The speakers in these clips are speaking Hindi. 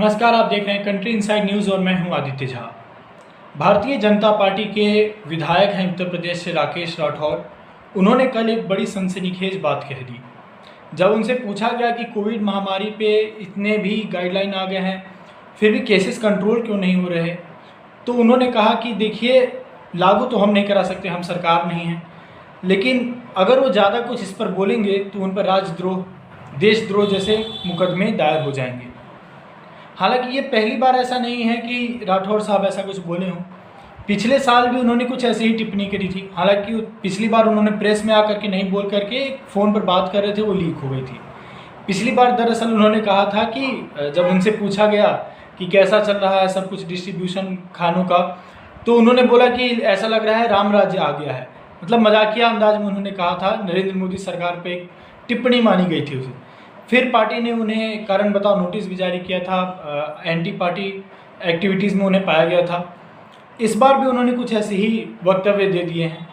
नमस्कार, आप देख रहे हैं कंट्री इनसाइड न्यूज़ और मैं हूं आदित्य झा। भारतीय जनता पार्टी के विधायक हैं उत्तर प्रदेश से राकेश राठौर। उन्होंने कल एक बड़ी सनसनीखेज बात कह दी। जब उनसे पूछा गया कि कोविड महामारी पे इतने भी गाइडलाइन आ गए हैं, फिर भी केसेस कंट्रोल क्यों नहीं हो रहे, तो उन्होंने कहा कि देखिए, लागू तो हम नहीं करा सकते, हम सरकार नहीं हैं, लेकिन अगर वो ज़्यादा कुछ इस पर बोलेंगे तो उन पर राजद्रोह, देशद्रोह जैसे मुकदमे दायर हो जाएंगे। हालांकि ये पहली बार ऐसा नहीं है कि राठौर साहब ऐसा कुछ बोले हों। पिछले साल भी उन्होंने कुछ ऐसी ही टिप्पणी करी थी। हालांकि पिछली बार उन्होंने प्रेस में आकर के नहीं बोल करके फ़ोन पर बात कर रहे थे, वो लीक हो गई थी। पिछली बार दरअसल उन्होंने कहा था कि जब उनसे पूछा गया कि कैसा चल रहा है सब कुछ डिस्ट्रीब्यूशन खानों का, तो उन्होंने बोला कि ऐसा लग रहा है राम राज्य आ गया है। मतलब मजाकिया अंदाज में उन्होंने कहा था। नरेंद्र मोदी सरकार पर एक टिप्पणी मानी गई थी उसे। फिर पार्टी ने उन्हें कारण बताओ नोटिस भी जारी किया था। एंटी पार्टी एक्टिविटीज़ में उन्हें पाया गया था। इस बार भी उन्होंने कुछ ऐसे ही वक्तव्य दे दिए हैं।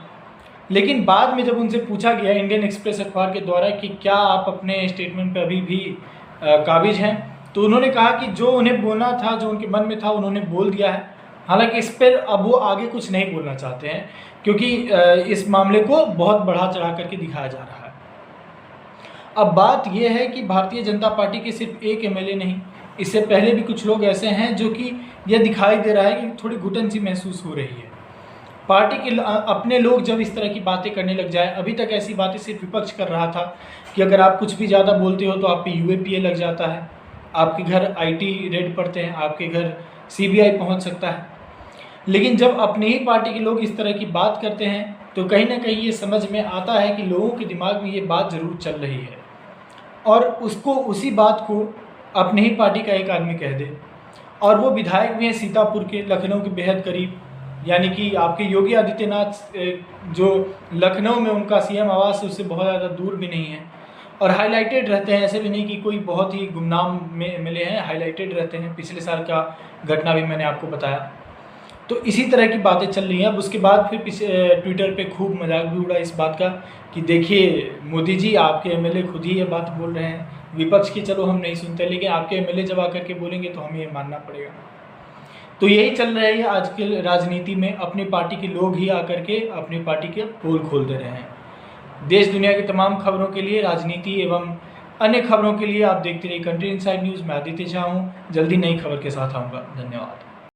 लेकिन बाद में जब उनसे पूछा गया इंडियन एक्सप्रेस अखबार के द्वारा कि क्या आप अपने स्टेटमेंट पर अभी भी काबिज हैं, तो उन्होंने कहा कि जो उन्हें बोलना था, जो उनके मन में था, उन्होंने बोल दिया है। हालांकि इस पर अब वो आगे कुछ नहीं बोलना चाहते हैं, क्योंकि इस मामले को बहुत बढ़ा चढ़ा करके दिखाया जा रहा है। अब बात यह है कि भारतीय जनता पार्टी के सिर्फ एक एमएलए नहीं, इससे पहले भी कुछ लोग ऐसे हैं जो कि यह दिखाई दे रहा है कि थोड़ी घुटन सी महसूस हो रही है। पार्टी के अपने लोग जब इस तरह की बातें करने लग जाए, अभी तक ऐसी बातें सिर्फ विपक्ष कर रहा था कि अगर आप कुछ भी ज़्यादा बोलते हो तो आप पे यूएपीए लग जाता है, आपके घर आईटी रेड पड़ते हैं, आपके घर सीबीआई पहुंच सकता है। लेकिन जब अपनी ही पार्टी के लोग इस तरह की बात करते हैं तो कहीं ना कहीं ये समझ में आता है कि लोगों के दिमाग में ये बात ज़रूर चल रही है, और उसी बात को अपनी ही पार्टी का एक आदमी कह दे। और वो विधायक भी हैं सीतापुर के, लखनऊ के बेहद करीब, यानी कि आपके योगी आदित्यनाथ जो लखनऊ में उनका सीएम आवास है उससे बहुत ज़्यादा दूर भी नहीं है, और हाईलाइटेड रहते हैं। ऐसे भी नहीं कि कोई बहुत ही गुमनाम में मिले हैं, हाईलाइटेड रहते हैं। पिछले साल का घटना भी मैंने आपको बताया। तो इसी तरह की बातें चल रही हैं। अब उसके बाद फिर ट्विटर पे खूब मजाक भी उड़ा इस बात का कि देखिए मोदी जी, आपके एमएलए खुद ही ये बात बोल रहे हैं। विपक्ष की चलो हम नहीं सुनते, लेकिन आपके एमएलए जब आकर के बोलेंगे तो हमें ये मानना पड़ेगा। तो यही चल रहा है आज के राजनीति में। अपनी पार्टी के लोग ही आकर के अपनी पार्टी के पोल खोल दे रहे हैं। देश दुनिया की तमाम खबरों के लिए, राजनीति एवं अन्य खबरों के लिए आप देखते रहिए कंट्री इनसाइड न्यूज़। मैं आदित्य झा हूँ। जल्दी नई खबर के साथ आऊँगा। धन्यवाद।